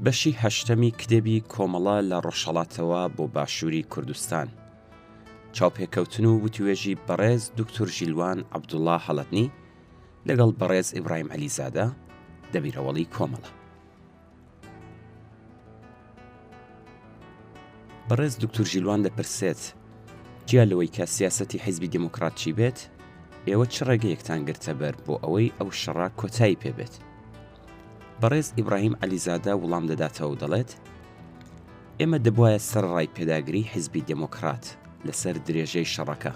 بەشی هەشتەمی کتێبی کۆمەڵە لە ڕۆژهەڵاتەوە بۆ باشووری کوردستان. چاوپێکەوتن و وتوێژی بەڕێز دکتۆر ژیلوان عەبدوڵڵا هەڵەتنی لەگەڵ بەڕێز ئیبراهیم عەلیزادە دەبیرەوەڵی کۆمەڵە. بەڕێز دکتۆر ژیلوان دەپرسێت جیا لەوەی کە سیاسەتی حیزبی دموکرات چی بێت، ئێوە چ ڕێگەیەکتان گرتە بەر بۆ ئەوەی ئەو شەڕە کۆتایی پێبێت؟ بەڕێز ئیبراهیم عەلیزادە وەڵام دەداتەوە و دەڵێت ئێمە دەبوایە سەرڕای پێداگری حیزبی دموکرات لەسەر درێژەی شەڕەکە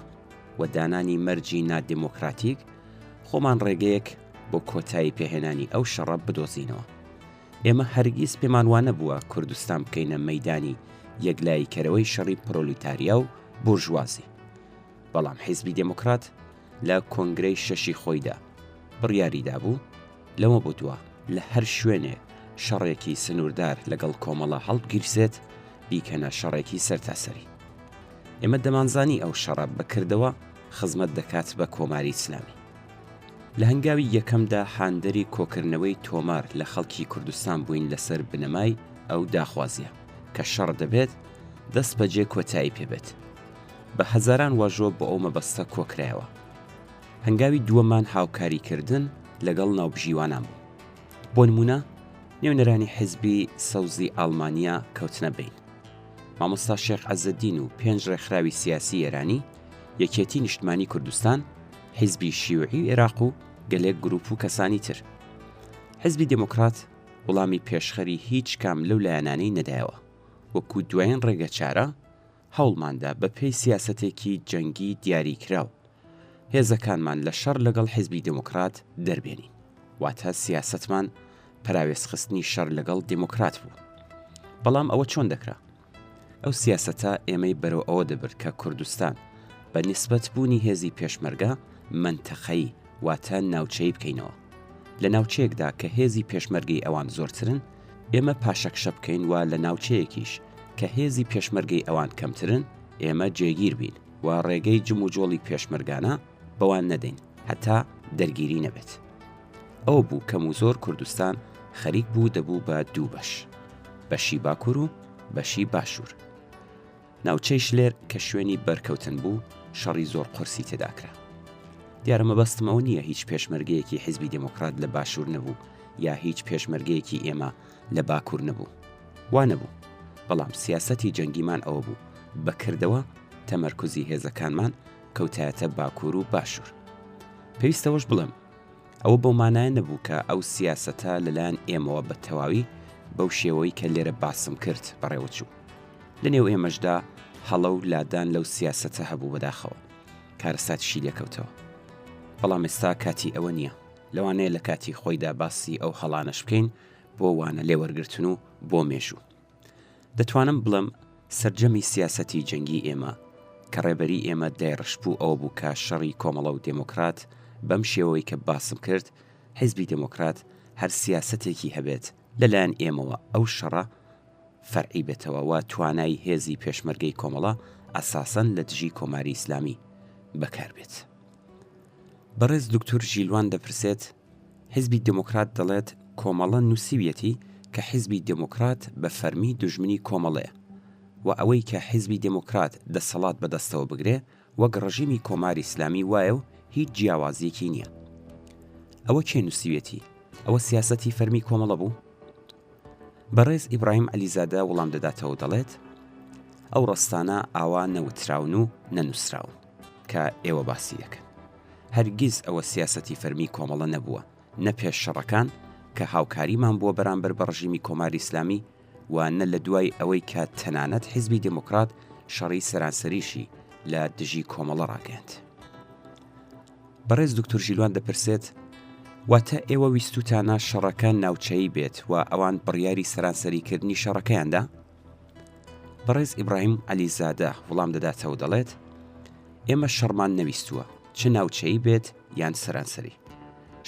و دانانی مەرجی نادیموکراتیک خۆمان ڕێگەیەک بۆ کۆتایی پێهێنانی ئەو شەڕە بدۆزینەوە. ئێمە هەرگیز پێمان وانە بووە کوردستان بکەینە مەیدانی یەکلاییکەرەوەی شەڕی پرۆلیتاریا و بورژوازی. بەڵام حیزبی دموکرات لە کۆنگرەی شەشی خۆیدا بڕیاریدا بوو لەوە بووە لە هەر شوێنێک شەڕێکی سنووردار لەگەڵ کۆمەڵە هەڵبگیرسێت بیکەنە شەڕێکی سەرتاسەری. ئێمە دەمانزانی ئەو شەڕە بەکردەوە خزمەت دەکات بە کۆماری ئیسلامی. لە هەنگاوی یەکەمدا هاندەری کۆکردنەوەی تۆمار لە خەڵکی کوردستان بووین لەسەر بنەمای ئەو داخوازیە کە شەڕ دەبێت دەست بەجێ کۆتایی پێبێت. بە هەزاران واژۆ بۆ ئەو مەبەستە کۆکرایەوە. هەنگاوی دووەمان هاوکاریکردن لەگەڵ ناوبژیوانان بوو. بۆ نمونە نێونەرانی حیزبی سەوزی ئەڵمانیا کەوتنە بین. مامۆستا شێخ عەزەدین و 5 ڕێکخراوی سیاسی ئێرانی، یەکێتی نیشتمانی کوردستان، حیزبی شیوعی عێراق و گەلێک گروپ و کەسانی تر. حیزبی دموکرات وەڵامی پێشخەری هیچ کام لەو لایەنانەی نەدایەوە. وەکو دوایین ڕێگە چارە هەوڵماندا بە پێی سیاسەتێکی جەنگی دیاریکراو هێزەکانمان لە شەڕ لەگەڵ حیزبی دموکرات دەربێنین. واتە سیاسەتمان پەراوێزخستنی شەڕ لەگەڵ دموکرات بوو. بەڵام ئەوە چۆن دەکرا؟ ئەو سیاسەتە ئێمەی بەرەو ئەوە دەبرد کە کوردستان بە نیسبەت بوونی هێزی پێشمەرگە منتەقەیی واتە ناوچەی بکەینەوە. لە ناوچەیەکدا کە هێزی پێشمەرگەی ئەوان زۆرترن، ئێمە پاشەکشە بکەین و لە ناوچەیەکیش کە هێزی پێشمەرگەی ئەوان کەمترن ئێمە جێگیر بین و ڕێگەی جم و جۆڵی پێشمەرگانە بەوان نەدەین هەتا دەرگیری نەبێت. ئەو بوو کەم و زۆر کوردستان خەریک بوو دەبوو بە دوو بەش، بەشی باکوور و بەشی باشوور. ناوچەی شلێر کە شوێنی بەرکەوتن بوو شەڕی زۆر قورسی تێداکرا. دیارە مەبەستمەوە نییە هیچ پێشمەرگەیەکی حیزبی دموکرات لە باشوور نەبوو یا هیچ پێشمەرگەیەکی ئێمە لە باکوور نەبوو. وا نەبوو. بەڵام سیاسەتی جەنگیمان ئەوە بوو بەکردەوە تەمەرکوزی هێزەکانمان کەوتایەتە باکوور و باشوور. پێویستەوەش بڵێم ئەوە بۆ مانایە نەبوو کە ئەو سیاسەتە لەلایەن ئێمەوە بە تەواوی بەو شێوەی کە لێرە باسم کرد بەڕێوەچوو. لەنێو ئێمەشدا هەڵە و لادان لەو سیاسەتە هەبوو بەداخەوە، کارەساتیشی لێکەوتەوە. بەڵام ئێستا کاتی ئەوە نییە. لەوانەیە لە کاتی خۆیدا باسی ئەو هەڵانەش بکەین بۆ وانە لێوەرگرتن و بۆ مێژوو. دەتوانم بڵم سەرجەمی سیاسەتی جەنگی ئێمە کە ڕێبەری ئێمە دایڕش بوو ئەوە بوو کە شەڕی کۆمەڵە و دموکرات بەم شێوەی کە باسم کرد، حیزبی دموکرات هەر سیاسەتێکی هەبێت لەلایەن ئێمەوە ئەو شەڕە فەرعی بێتەوە و توانای هێزی پێشمەرگەی کۆمەڵە ئەساسەن لە دژی کۆماری ئیسلامی بەکار بێت. بەڕێز دکتۆر ژیلوان دەپرسێت حیزبی دموکرات دەڵێت کۆمەڵە نووسیویەتی کە حیزبی دموکرات بە فەرمی دوژمنی کۆمەڵەیە و ئەوەی کە حیزبی دموکرات دەسەڵات بەدەستەوە بگرێ وەک ڕژیمی کۆماری ئیسلامی وایە و هیچ جیاوازیەکی نییە. ئەوە چێ نووسیویەتی؟ ئەوە سیاسەتی فەرمی کۆمەڵە بوو؟ بەڕێز ئیبراهیم عەلیزادە وەڵام دەداتەوە دەڵێت ئەو ڕستانە ئاوا نەوتراون و نەنووسراون کە ئێوە باسی دەکەن. هەرگیز ئەوە سیاسەتی فەرمی کۆمەڵە نەبووە، نە پێش شەڕەکان کە هاوکاریمان بووە بەرامبەر بە ڕژیمی کۆماری ئیسلامی و نە لە دوای ئەوەی کە تەنانەت حیزبی دموکرات شەڕی سەرانسەریشی لە دژی کۆمەڵە ڕاگەاند. بەڕێز دکتۆر ژیلوان دەپرسێت واتە ئێوە ویستوتانە شەڕەکە ناوچەیی بێت و ئەوان بڕیاری سەرانسەریکردنی شەڕەکەیاندا؟ بەڕێز ئیبراهیم عەلیزادە وەڵام دەداتەوە دەڵێت ئێمە شەڕمان نەویستووە، چ ناوچەیی بێت یان سەرانسەری.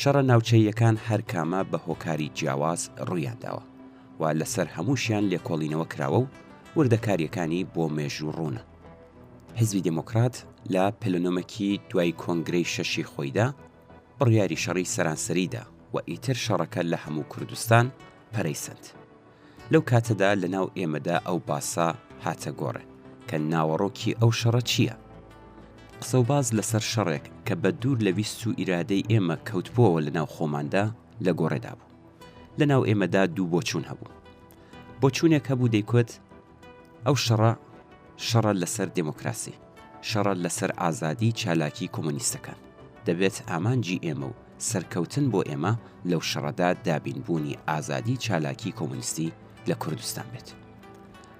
شەڕە ناوچەییەکان هەر کامە بە هۆکاری جیاواز ڕوویانداوە و لەسەر هەمووشیان لێکۆڵینەوە کراوە و وردەکاریەکانی بۆ مێژوو ڕوونە. حیزبی دموکرات لە پلەنۆمەکی دوای کۆنگرەی شەشی خۆیدا بڕیاری شەڕی سەرانسەریدا و ئیتر شەڕەکە لە هەموو کوردستان پەرەیسەند. لەو کاتەدا لەناو ئێمەدا ئەو باسا هاتە گۆڕێ کە ناوەڕۆکی ئەو شەڕە چییە؟ قسە و باز لەسەر شەڕێک کە بە دوور لە ویست و ئیرادەی ئێمە کەوتبووەوە لەناو خۆماندا لە گۆڕێدا بوو. لەناو ئێمەدا دوو بۆچوون هەبوو. بۆچوونێک هەبوو دەیکوت ئەو شەڕە لەسەر دموکراسی، شەڕە لەسەر ئازادی چالاکی کۆمۆنیستەکان. دەبێت ئامانجی ئێمە و سەرکەوتن بۆ ئێمە لەو شەڕەدا دابینبوونی ئازادی چالاکی کۆمۆنیستی لە کوردستان بێت.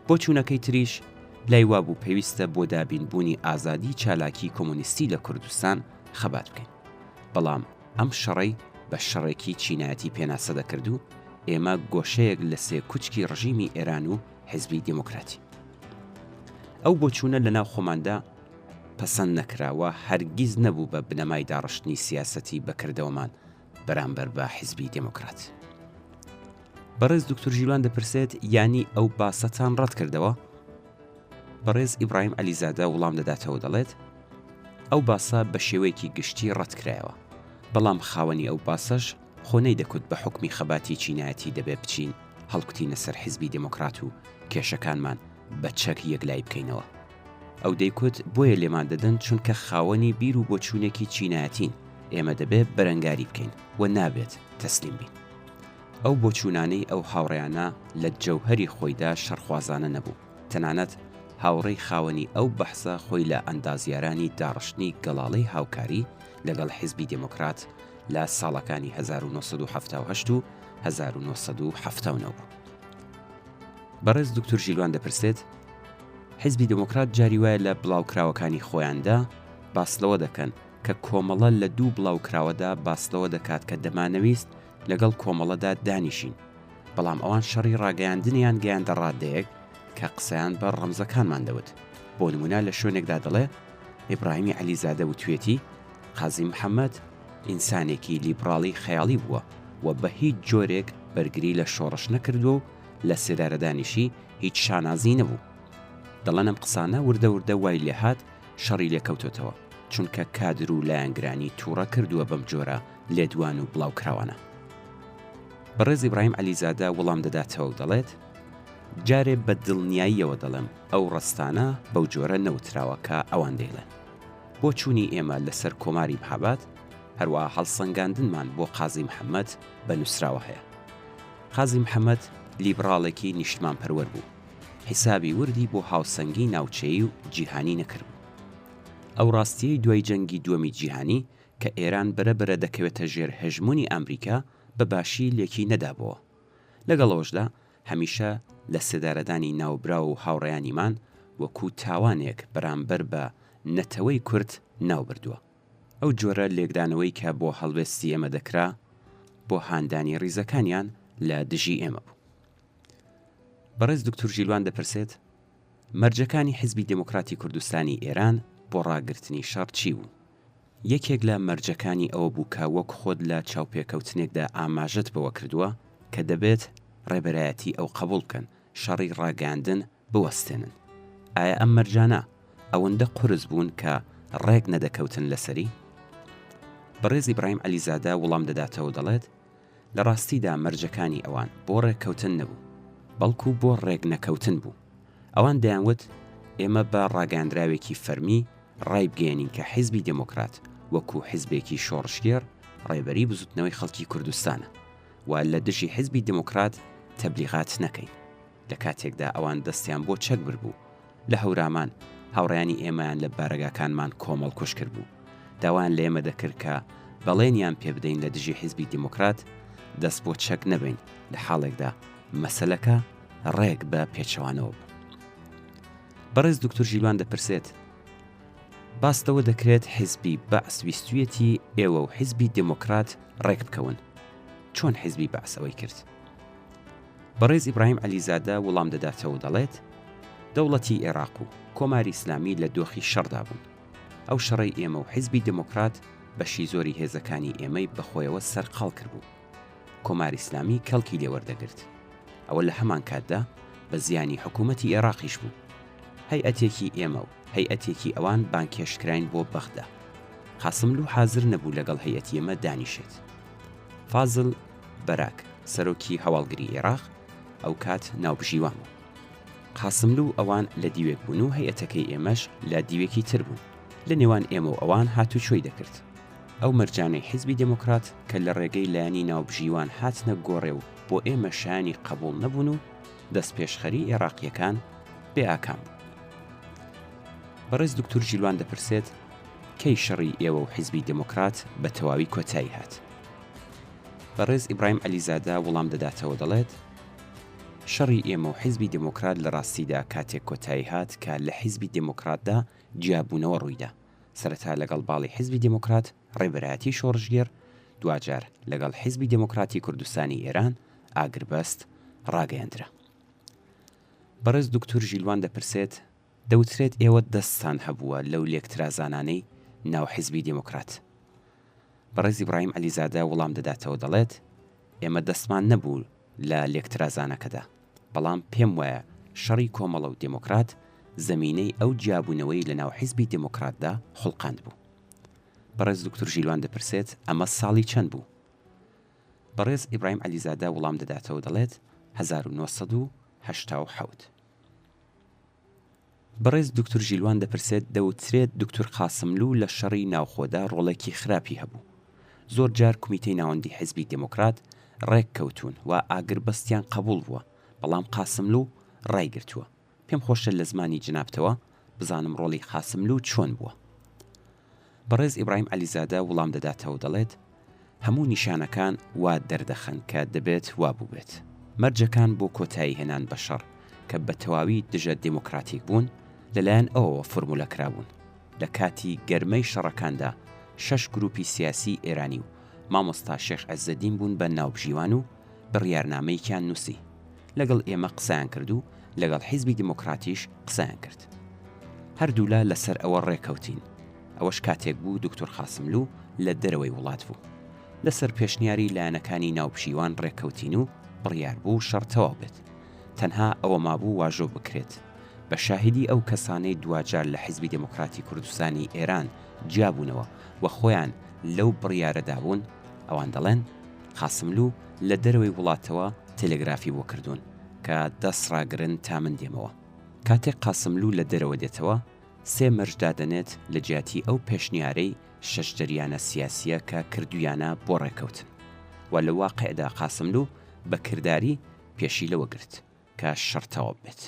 بۆچوونەکەی تریش لای وابوو پێویستە بۆ دابینبوونی ئازادی چالاکی کۆمۆنیستی لە کوردستان خەبات بکەین. بەڵام ئەم شەڕەی بە شەڕێکی چینایەتی پێناسە دەکرد و ئێمە گۆشەیەک لە سێ کوچکی ڕژیمی ئێران و حیزبی دیموکراتی. ئەو بۆچوونە لەناو خۆماندا پەسەند نەکراوە، هەرگیز نەبوو بە بنەمای داڕشتنی سیاسەتی بەکردەوەمان بەرامبەر بە حیزبی دیموکرات. بەڕێز دکتۆر ژیلوان دەپرسێت یانی ئەو باسەتان ڕەت کردەوە؟ بەڕێز ئیبراهیم عەلیزادە وڵام دەداتەوە دەڵێت ئەو باسە بە شێوەیەکی گشتی ڕەت کرایەوە، بەڵام خاوەنی ئەو باسەش خۆ نەیدەکوت بە حوکمی خەباتی چینایەتی دەبێ بچین هەڵکوتینە سەر حیزبی دیموکرات و کێشەکانمان بە چەک یەکلای بکەینەوە. ئەو دەیکوت بۆیە لێمان دەدەن چونکە خاوەنی بیر و بۆچوونێکی چینایەتین، ئێمە دەبێت بەرەنگاری بکەین و نابێت تەسلیم بین. ئەو بۆچوونانەی ئەو هاوڕێیانە لە جەوهەری خۆیدا شەرخوازانە نەبوو، تەنانەت هاوڕێی خاوەنی ئەو بەحسە خۆی لە ئەندازیارانی داڕشتنی گەڵاڵەی هاوکاری لەگەڵ حیزبی دیموکرات لە ساڵەکانی 1970 و 1970 بوو. بەڕێز دکتۆر ژیلوان دەپرسێت حیزبی دیموکرات جاری وایە لە بڵاوکراوەکانی خۆیاندا باسلەوە دەکەن کە کۆمەڵە لە دوو بڵاوکراوەدا باسلەوە دەکات کە دەمانەویست لەگەڵ کۆمەڵەدا دانیشین، بەڵام ئەوان شەڕی ڕاگەیاندنیان گەیاندە ڕادەیەک کە قسەیان بە ڕەمزەکانمان دەوت. بۆ نمونە لە شوێنێکدا دەڵێ ئیبراهیمی عەلیزادە وتوێتی قازی محەممەد ئینسانێکی لیبراڵی خەیاڵی بووە و بە هیچ جۆرێک بەرگری لە شۆڕش نەکردو و لە سێدارەدانیشی هیچ شانازی نەبوو. دەڵێن ئەم قسانە وردە وردە وای لێهات شەڕی لێکەوتۆتەوە چونکە کادر و لایەنگرانی تووڕە کردووە بەم جۆرە لێدوان و بڵاوکراوانە. بەڕێز ئیبراهیم عەلیزادە وەڵام دەداتەوە و دەڵێت جارێ بە دڵنیاییەوە دەڵێم ئەو ڕستانە بەو جۆرە نەوتراوە کە ئەوان دەیڵێن. بۆ چوونی ئێمە لەسەر کۆماری مەهاباد هەروە هەڵسەنگاندنمان بۆ قازی محەممەد بە نووسراوە هەیە. قازی محەممەد لیبراڵێکی نیشتمان پەروەر بوو، حیسابی وردی بۆ هاوسەنگی ناوچەیی و جیهانی نەکرد. ئەو ڕاستیەی دوای جەنگی دووەمی جیهانی کە ئێران بەرەبەرە دەکەوێتە ژێر هەژمۆنی ئەمریکا بە باشی لێکی نەدابەوە. لەگەڵەوەشدا هەمیشە لە سێدارەدانی ناوبرا و هاوڕێیانیمان وەکو تاوانێک بەرامبەر بە نەتەوەی کورد ناوبردووە. ئەو جۆرە لێکدانەوەی کە بۆ هەڵوێستی ئێمە دەکرا بۆ هاندانی ڕیزەکانیان لە دژی ئێمە بوو. بەڕێز دکتۆر ژیلوان دەپرسێت مەرجەکانی حیزبی دیموکراتی کوردستانی ئێران بۆ ڕاگررتنی شەڕ چی بوو؟ یەکێک لە مەرجەکانی ئەوە بوو کە وەک خۆت لە چاوپێکەوتنێکدا ئاماژەت بەوە کردووە کە دەبێت ڕێبەرایەتی ئەو قبول بکەن شەڕی ڕاگەاندن بوەستێنن. ئایا ئەم مەرجانە ئەوەندە قورس بوون کە ڕێک نەدەکەوتن لەسەری؟ بەڕێز ئیبراهیم عەلیزادە وەڵام دەداتەوە دەڵێت لە ڕاستیدا مەرجەکانی ئەوان بۆ ڕێککەوتن نەبوو، بەڵکو بۆ ڕێک نەکەوتن بوو. ئەوان دەیانوت ئێمە بە ڕاگەاندراوێکی فەرمی ڕای بگەێنین کە حیزبی دیموکرات وەکو حیزبێکی شۆڕشگێر ڕێبەری بزوتنەوەی خەڵکی کوردستانە و لە دژی حیزبی دیموکرات تەبلیغات نەکەین. لە کاتێکدا ئەوان دەستیان بۆ چەک بردبوو لە هەورامان هاوڕێیانی ئێمەیان لە بارەگاکانمان کۆمەڵ کوش کرد بوو، داوان لە ئێمە دەکرد کە بەڵێنیان پێ بدەین لە دژی حیزبی دیموکرات دەست بۆ چەک نەبین، لە حاڵێکدا مەسەلەکە ڕێک بە پێچەوانەوە بوو. بەڕێز دکتۆر ژیلوان دەپرسێت باستەوە دەکرێت حیزبی بەعس ویستویەتی ئێوە و حیزبی دیموکرات ڕێک بکەون، چۆن حیزبی بەعس ئەوەی کرد؟ بەڕێز ئیبراهیم عەلیزادە وەڵام دەداتەوە دەڵێت دەوڵەتی عێراق و کۆماری ئیسلامی لە دۆخی شەڕدا بوون. ئەو شەڕەی ئێمە و حیزبی دیموکرات بەشی زۆری هێزەکانی ئێمەی بەخۆیەوە سەرقاڵ کرد بوو. کۆماری ئیسلامی کەڵکی لێوەردەگرت. ئەوە لە هەمان کاتدا بە زیانی حکوومەتی عێراقیش بوو. هەیئەتێکی ئێمە و هەیئەتێکی ئەوان بانکێشکراین بۆ بەغدا. قاسملو حازر نەبوو لەگەڵ هەیئەتی ئێمە دانیشێت. فازڵ بەراک سەرۆکی هەواڵگری عێراق ئەو کات ناوبژیوان بوو. قاسملوو ئەوان لە دیوێک بوون و هەیەتەکەی ئێمەش لە دیوێکی تر بوون. لە نێوان ئێمە و ئەوان هاتوچۆی دەکرد. ئەو مەرجانەی حیزبی دموکرات کە لە ڕێگەی لایەنی ناوبژیوان هاتنە گۆڕێ و بۆ ئێمە شایانی قبوڵ نەبوون و دەست پێشخەری عێراقیەکان بێ ئاکام بوو. بەڕێز دکتۆر ژیلوان دەپرسێت کەی شەڕی ئێوە و حیزبی دموکرات بە تەواوی کۆتایی هات؟ بەڕێز ئیبراهیم عەلیزادە وەڵام دەداتەوە دەڵێت شەڕی ئێمە و حیزبی دموکرات لە ڕاستیدا کاتێک کۆتایی هات کە لە حیزبی دموکراتدا جیابوونەوە ڕوویدا. سەرەتا لەگەڵ باڵی حیزبی دموکرات ڕێبەرایەتی شۆڕژگێر، دوجار لەگەڵ حیزبی دموکراتی کوردستانی ئێران ئاگربەست ڕاگەیاندرا. بەڕێز دکتۆر ژیلوان دەپرسێت دەوترێت ئێوە دەستان هەبووە لەو لێکترازانانەی ناو حیزبی دموکرات. بەڕێز ئیبراهیم عەلیزادە وەڵام دەداتەوە دەڵێت ئێمە دەستمان نەبوو لە لێکترازانەکەدا، بەڵام پێم وایە شەڕی کۆمەڵە و دموکرات زەمینەی ئەو جیابوونەوەی لە ناو حیزبی دموکراتدا خوڵقاند بوو. بەڕێز دکتۆر ژیلوان دەپرسێت ئەمە ساڵی چەند بوو؟ بەڕێز ئیبراهیم عەلیزادە وەڵام دەداتەوە دەڵێت 1987. بەڕێز دکتۆر ژیلوان دەپرسێت دەوترێت دکتۆر قاسملوو لە شەڕی ناوخۆدا ڕۆڵێکی خراپی هەبوو. زۆر جار کومیتەی ناوەندی حیزبی دموکرات ڕێک کەوتون و ئاگربەستیان قبوڵ بووە، بەڵام قاسملوو ڕایگرتووە. پێم خۆشە لە زمانی جنابتەوە بزانم ڕۆڵی قاسملوو چۆن بووە. بەڕێز ئیبراهیم عەلیزادە وەڵام دەداتەوە دەڵێت هەموو نیشانەکان وا دەردەخەن کە دەبێت وا بوو بێت. مەرجەکان بۆ کۆتایی هێنان بە شەڕ کە بە تەواوی دژە دموکراتیک بوون لەلایەن ئەوەوە فۆرمولە کرابوون. لە کاتی گەرمەی شەڕەکاندا 6 گروپی سیاسی ئێرانی و مامۆستا شێخ عەززەدین بوون بە ناوبژیوان و بڕیارنامەیەکیان نووسی. لەگەڵ ئێمە قسەیان کرد و لەگەڵ حیزبی دموکراتیش قسەیان کرد. هەردوولا لەسەر ئەوە ڕێکەوتین. ئەوەش کاتێک بوو دکتۆر قاسملوو لە دەرەوەی وڵات بوو. لەسەر پێشنیاری لایەنەکانی ناوبژیوان ڕێکەوتین و بڕیار بوو شەڕ تەواو بێت. تەنها ئەوە مابوو واژۆ بکرێت. بە شاهدی ئەو کەسانەی دوجار لە حیزبی دموکراتی کوردستانی ئێران جیابوونەوە و خۆیان لەو بڕیارەدا بوون، ئەوان دەڵێن قاسملوو لە دەرەوەی وڵاتەوە تێلێگرافی بۆ کردوون کە دەسڕاگرن تا من دێمەوە. کاتێک قاسملوو لە دەرەوە دێتەوە 3 مەرجدادەنێت لە جیاتی ئەو پێشنیارەی 6 جەریانە سیاسیە کە کردویانە بۆ ڕێکەوتن و لە واقعدا قاسملوو بە کردداری پێشی لەوە گرت کە شەڕ تەواو بێت.